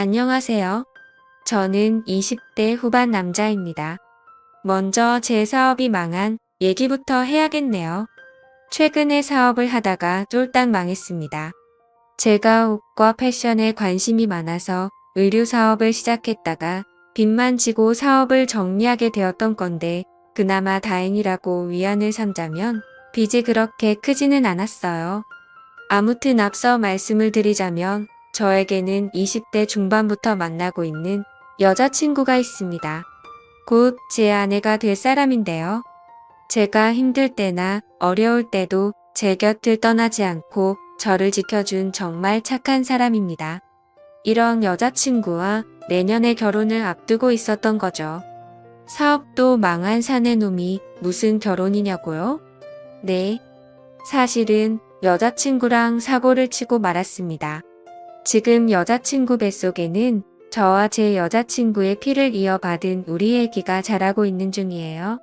안녕하세요. 저는 20대 후반 남자입니다. 먼저 제 사업이 망한 얘기부터 해야겠네요. 최근에 사업을 하다가 쫄딱 망했습니다. 제가 옷과 패션에 관심이 많아서 의류 사업을 시작했다가 빚만 지고 사업을 정리하게 되었던 건데 그나마 다행이라고 위안을 삼자면 빚이 그렇게 크지는 않았어요. 아무튼 앞서 말씀을 드리자면 저에게는 20대 중반부터 만나고 있는 여자친구가 있습니다. 곧 제 아내가 될 사람인데요. 제가 힘들 때나 어려울 때도 제 곁을 떠나지 않고 저를 지켜준 정말 착한 사람입니다. 이런 여자친구와 내년에 결혼을 앞두고 있었던 거죠. 사업도 망한 사내놈이 무슨 결혼이냐고요? 네. 사실은 여자친구랑 사고를 치고 말았습니다. 지금 여자친구 뱃속에는 저와 제 여자친구의 피를 이어받은 우리 애기가 자라고 있는 중이에요.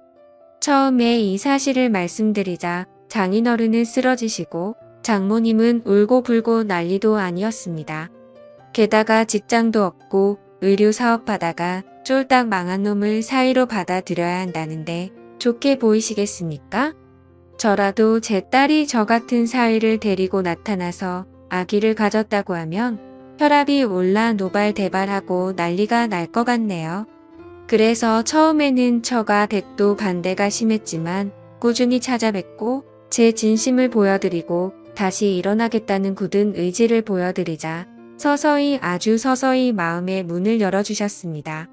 처음에 이 사실을 말씀드리자 장인어른은 쓰러지시고 장모님은 울고불고 난리도 아니었습니다. 게다가 직장도 없고 의류 사업하다가 쫄딱 망한 놈을 사위로 받아들여야 한다는데 좋게 보이시겠습니까? 저라도 제 딸이 저 같은 사위를 데리고 나타나서 아기를 가졌다고 하면 혈압이 올라 노발대발하고 난리가 날 것 같네요. 그래서 처음에는 처가 댁도 반대가 심했지만 꾸준히 찾아뵙고 제 진심을 보여드리고 다시 일어나겠다는 굳은 의지를 보여드리자 서서히 아주 서서히 마음의 문을 열어주셨습니다.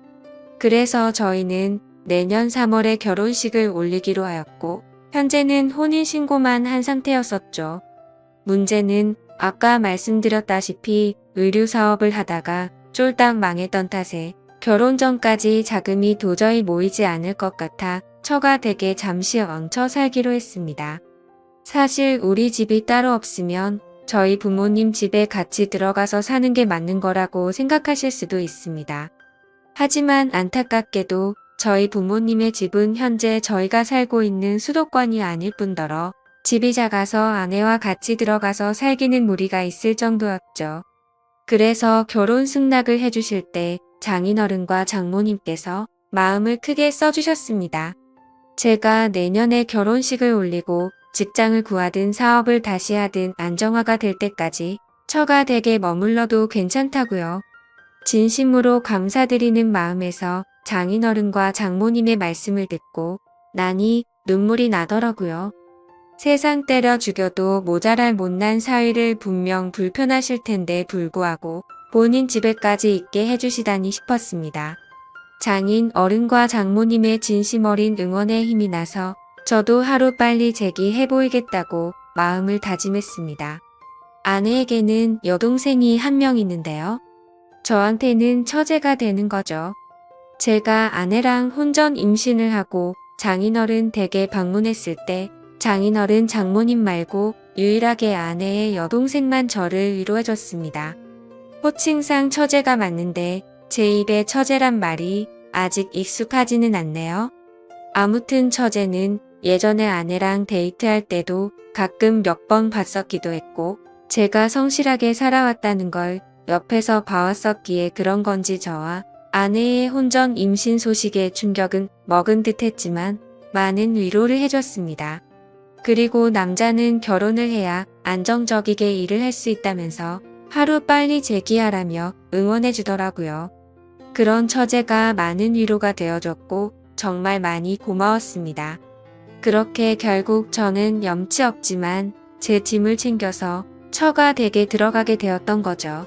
그래서 저희는 내년 3월에 결혼식을 올리기로 하였고 현재는 혼인신고만 한 상태였었죠. 문제는 아까 말씀드렸다시피 의류 사업을 하다가 쫄딱 망했던 탓에 결혼 전까지 자금이 도저히 모이지 않을 것 같아 처가 댁에 잠시 얹혀 살기로 했습니다. 사실 우리 집이 따로 없으면 저희 부모님 집에 같이 들어가서 사는 게 맞는 거라고 생각하실 수도 있습니다. 하지만 안타깝게도 저희 부모님의 집은 현재 저희가 살고 있는 수도권이 아닐 뿐더러 집이 작아서 아내와 같이 들어가서 살기는 무리가 있을 정도였죠. 그래서 결혼 승낙을 해주실 때 장인어른과 장모님께서 마음을 크게 써주셨습니다. 제가 내년에 결혼식을 올리고 직장을 구하든 사업을 다시 하든 안정화가 될 때까지 처가 댁에 머물러도 괜찮다고요. 진심으로 감사드리는 마음에서 장인어른과 장모님의 말씀을 듣고 나니 눈물이 나더라고요. 세상 때려 죽여도 모자랄 못난 사위를 분명 불편하실 텐데 불구하고 본인 집에까지 있게 해주시다니 싶었습니다. 장인 어른과 장모님의 진심 어린 응원에 힘이 나서 저도 하루빨리 재기해 보이겠다고 마음을 다짐했습니다. 아내에게는 여동생이 한 명 있는데요. 저한테는 처제가 되는 거죠. 제가 아내랑 혼전 임신을 하고 장인어른 댁에 방문했을 때 장인어른 장모님 말고 유일하게 아내의 여동생만 저를 위로해줬습니다. 호칭상 처제가 맞는데 제 입에 처제란 말이 아직 익숙하지는 않네요. 아무튼 처제는 예전에 아내랑 데이트할 때도 가끔 몇 번 봤었기도 했고 제가 성실하게 살아왔다는 걸 옆에서 봐왔었기에 그런 건지 저와 아내의 혼전 임신 소식에 충격은 먹은 듯 했지만 많은 위로를 해줬습니다. 그리고 남자는 결혼을 해야 안정적이게 일을 할 수 있다면서 하루 빨리 재기하라며 응원해 주더라고요. 그런 처제가 많은 위로가 되어줬고 정말 많이 고마웠습니다. 그렇게 결국 저는 염치 없지만 제 짐을 챙겨서 처가 댁에 들어가게 되었던 거죠.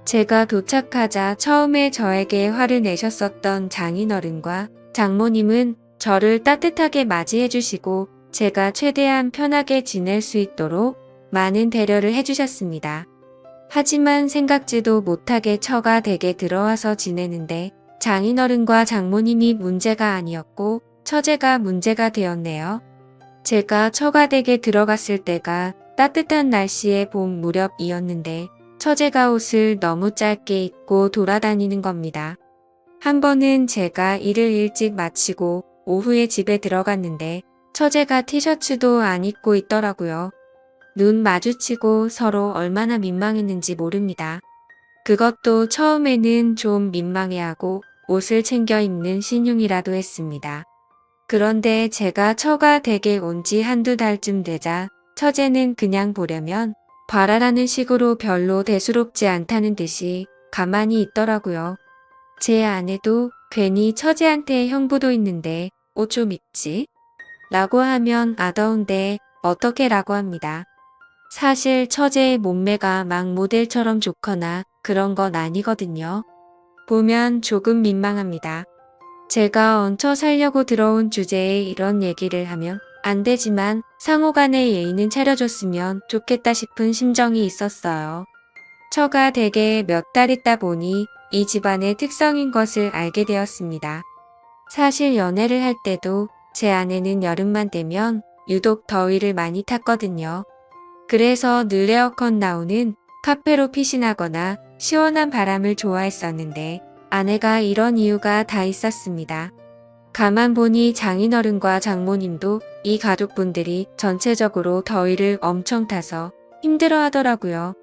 제가 도착하자 처음에 저에게 화를 내셨었던 장인어른과 장모님은 저를 따뜻하게 맞이해 주시고 제가 최대한 편하게 지낼 수 있도록 많은 배려를 해주셨습니다. 하지만 생각지도 못하게 처가 댁에 들어와서 지내는데 장인어른과 장모님이 문제가 아니었고 처제가 문제가 되었네요. 제가 처가 댁에 들어갔을 때가 따뜻한 날씨의 봄 무렵이었는데 처제가 옷을 너무 짧게 입고 돌아다니는 겁니다. 한 번은 제가 일을 일찍 마치고 오후에 집에 들어갔는데 처제가 티셔츠도 안 입고 있더라고요. 눈 마주치고 서로 얼마나 민망했는지 모릅니다. 그것도 처음에는 좀 민망해하고 옷을 챙겨 입는 신용이라도 했습니다. 그런데 제가 처가 댁에 온 지 한두 달쯤 되자 처제는 그냥 보려면 봐라라는 식으로 별로 대수롭지 않다는 듯이 가만히 있더라고요. 제 아내도 괜히 처제한테 형부도 있는데 옷 좀 입지? 라고 하면 아더운데 어떻게 라고 합니다. 사실 처제의 몸매가 막 모델처럼 좋거나 그런 건 아니거든요. 보면 조금 민망합니다. 제가 얹혀 살려고 들어온 주제에 이런 얘기를 하면 안 되지만 상호간의 예의는 차려줬으면 좋겠다 싶은 심정이 있었어요. 처가 댁에 몇 달 있다 보니 이 집안의 특성인 것을 알게 되었습니다. 사실 연애를 할 때도 제 아내는 여름만 되면 유독 더위를 많이 탔거든요. 그래서 늘 에어컨 나오는 카페로 피신하거나 시원한 바람을 좋아했었는데 아내가 이런 이유가 다 있었습니다. 가만 보니 장인어른과 장모님도 이 가족분들이 전체적으로 더위를 엄청 타서 힘들어 하더라고요.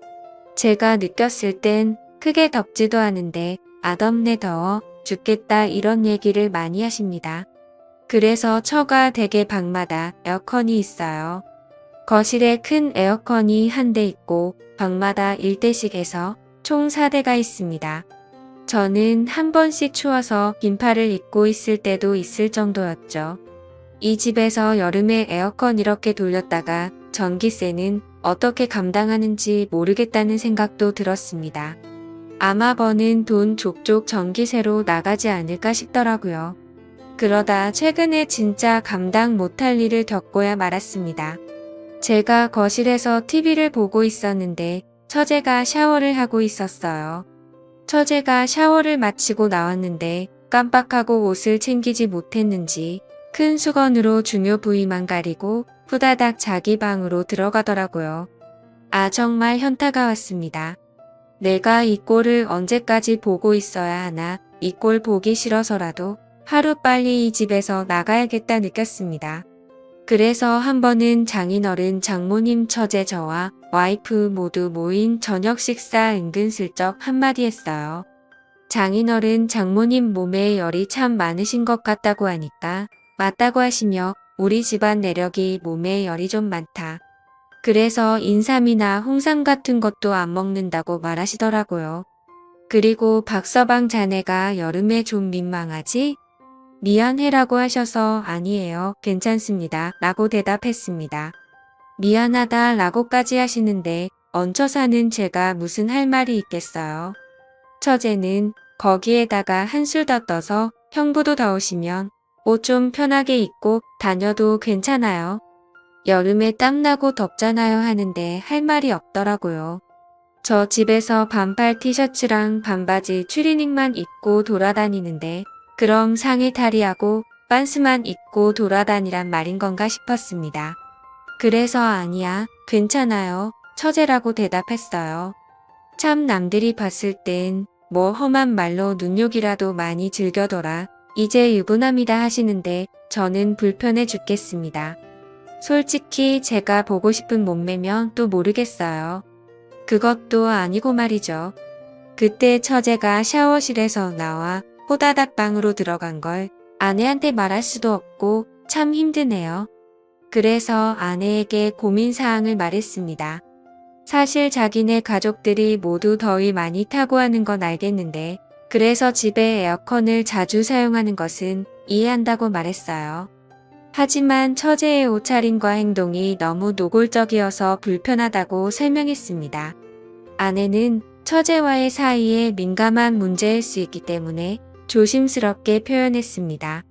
제가 느꼈을 땐 크게 덥지도 않은데 아덥네 더워 죽겠다 이런 얘기를 많이 하십니다. 그래서 처가 댁의 방마다 에어컨이 있어요. 거실에 큰 에어컨이 한 대 있고 방마다 1대씩 해서 총 4대가 있습니다. 저는 한 번씩 추워서 긴팔을 입고 있을 때도 있을 정도였죠. 이 집에서 여름에 에어컨 이렇게 돌렸다가 전기세는 어떻게 감당하는지 모르겠다는 생각도 들었습니다. 아마 버는 돈 족족 전기세로 나가지 않을까 싶더라고요. 그러다 최근에 진짜 감당 못할 일을 겪고야 말았습니다. 제가 거실에서 TV를 보고 있었는데 처제가 샤워를 하고 있었어요. 처제가 샤워를 마치고 나왔는데 깜빡하고 옷을 챙기지 못했는지 큰 수건으로 중요 부위만 가리고 후다닥 자기 방으로 들어가더라고요. 아, 정말 현타가 왔습니다. 내가 이 꼴을 언제까지 보고 있어야 하나, 이 꼴 보기 싫어서라도 하루빨리 이 집에서 나가야겠다 느꼈습니다. 그래서 한 번은 장인어른, 장모님, 처제, 저와 와이프 모두 모인 저녁 식사 은근슬쩍 한마디 했어요. 장인어른, 장모님 몸에 열이 참 많으신 것 같다고 하니까 맞다고 하시며 우리 집안 내력이 몸에 열이 좀 많다. 그래서 인삼이나 홍삼 같은 것도 안 먹는다고 말하시더라고요. 그리고 박서방 자네가 여름에 좀 민망하지? 미안해라고 하셔서 아니에요. 괜찮습니다. 라고 대답했습니다. 미안하다 라고까지 하시는데 얹혀 사는 제가 무슨 할 말이 있겠어요. 처제는 거기에다가 한술 더 떠서 형부도 더우시면 옷 좀 편하게 입고 다녀도 괜찮아요. 여름에 땀나고 덥잖아요 하는데 할 말이 없더라고요. 저 집에서 반팔 티셔츠랑 반바지 추리닝만 입고 돌아다니는데 그럼 상의 탈의하고 빤스만 입고 돌아다니란 말인 건가 싶었습니다. 그래서 아니야, 괜찮아요. 처제라고 대답했어요. 참 남들이 봤을 땐 뭐 험한 말로 눈욕이라도 많이 즐겨둬라. 이제 유부남이다 하시는데 저는 불편해 죽겠습니다. 솔직히 제가 보고 싶은 몸매면 또 모르겠어요. 그것도 아니고 말이죠. 그때 처제가 샤워실에서 나와 호다닥 방으로 들어간 걸 아내한테 말할 수도 없고 참 힘드네요. 그래서 아내에게 고민사항을 말했습니다. 사실 자기네 가족들이 모두 더위 많이 타고 하는 건 알겠는데 그래서 집에 에어컨을 자주 사용하는 것은 이해한다고 말했어요. 하지만 처제의 옷차림과 행동이 너무 노골적이어서 불편하다고 설명했습니다. 아내는 처제와의 사이에 민감한 문제일 수 있기 때문에 조심스럽게 표현했습니다.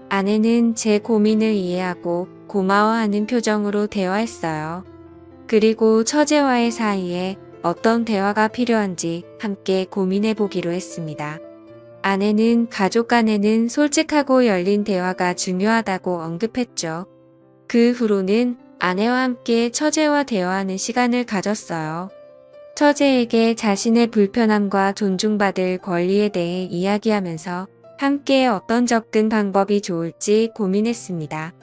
아내는 제 고민을 이해하고 고마워하는 표정으로 대화했어요. 그리고 처제와의 사이에 어떤 대화가 필요한지 함께 고민해 보기로 했습니다. 아내는 가족 간에는 솔직하고 열린 대화가 중요하다고 언급했죠. 그 후로는 아내와 함께 처제와 대화하는 시간을 가졌어요. 처제에게 자신의 불편함과 존중받을 권리에 대해 이야기하면서 함께 어떤 접근 방법이 좋을지 고민했습니다.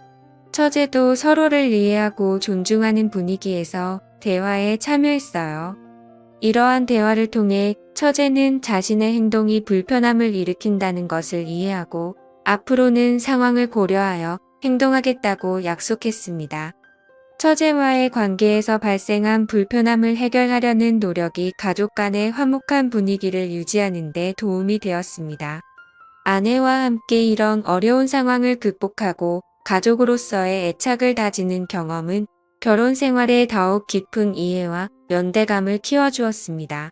처제도 서로를 이해하고 존중하는 분위기에서 대화에 참여했어요. 이러한 대화를 통해 처제는 자신의 행동이 불편함을 일으킨다는 것을 이해하고 앞으로는 상황을 고려하여 행동하겠다고 약속했습니다. 처제와의 관계에서 발생한 불편함을 해결하려는 노력이 가족 간의 화목한 분위기를 유지하는 데 도움이 되었습니다. 아내와 함께 이런 어려운 상황을 극복하고 가족으로서의 애착을 다지는 경험은 결혼 생활에 더욱 깊은 이해와 연대감을 키워주었습니다.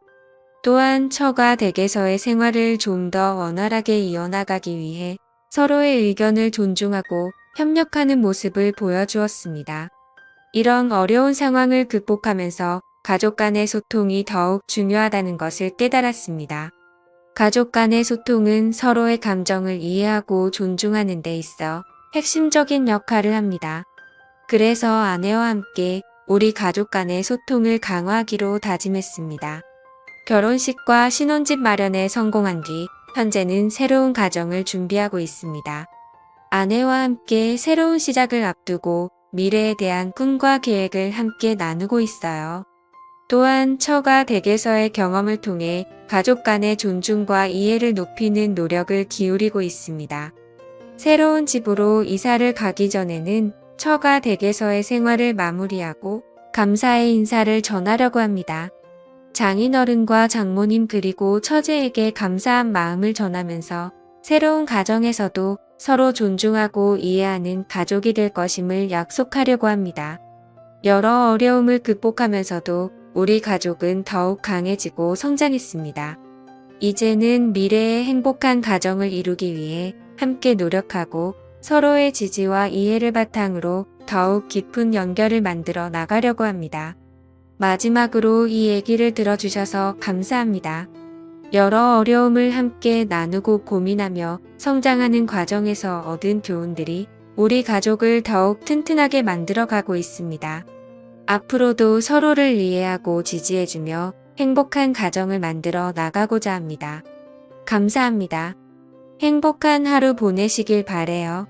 또한 처가 댁에서의 생활을 좀 더 원활하게 이어나가기 위해 서로의 의견을 존중하고 협력하는 모습을 보여주었습니다. 이런 어려운 상황을 극복하면서 가족 간의 소통이 더욱 중요하다는 것을 깨달았습니다. 가족 간의 소통은 서로의 감정을 이해하고 존중하는 데 있어 핵심적인 역할을 합니다. 그래서 아내와 함께 우리 가족 간의 소통을 강화하기로 다짐했습니다. 결혼식과 신혼집 마련에 성공한 뒤 현재는 새로운 가정을 준비하고 있습니다. 아내와 함께 새로운 시작을 앞두고 미래에 대한 꿈과 계획을 함께 나누고 있어요. 또한 처가 댁에서의 경험을 통해 가족 간의 존중과 이해를 높이는 노력을 기울이고 있습니다. 새로운 집으로 이사를 가기 전에는 처가 댁에서의 생활을 마무리하고 감사의 인사를 전하려고 합니다. 장인어른과 장모님 그리고 처제에게 감사한 마음을 전하면서 새로운 가정에서도 서로 존중하고 이해하는 가족이 될 것임을 약속하려고 합니다. 여러 어려움을 극복하면서도 우리 가족은 더욱 강해지고 성장했습니다. 이제는 미래의 행복한 가정을 이루기 위해 함께 노력하고 서로의 지지와 이해를 바탕으로 더욱 깊은 연결을 만들어 나가려고 합니다. 마지막으로 이 얘기를 들어주셔서 감사합니다. 여러 어려움을 함께 나누고 고민하며 성장하는 과정에서 얻은 교훈들이 우리 가족을 더욱 튼튼하게 만들어가고 있습니다. 앞으로도 서로를 이해하고 지지해주며 행복한 가정을 만들어 나가고자 합니다. 감사합니다. 행복한 하루 보내시길 바래요.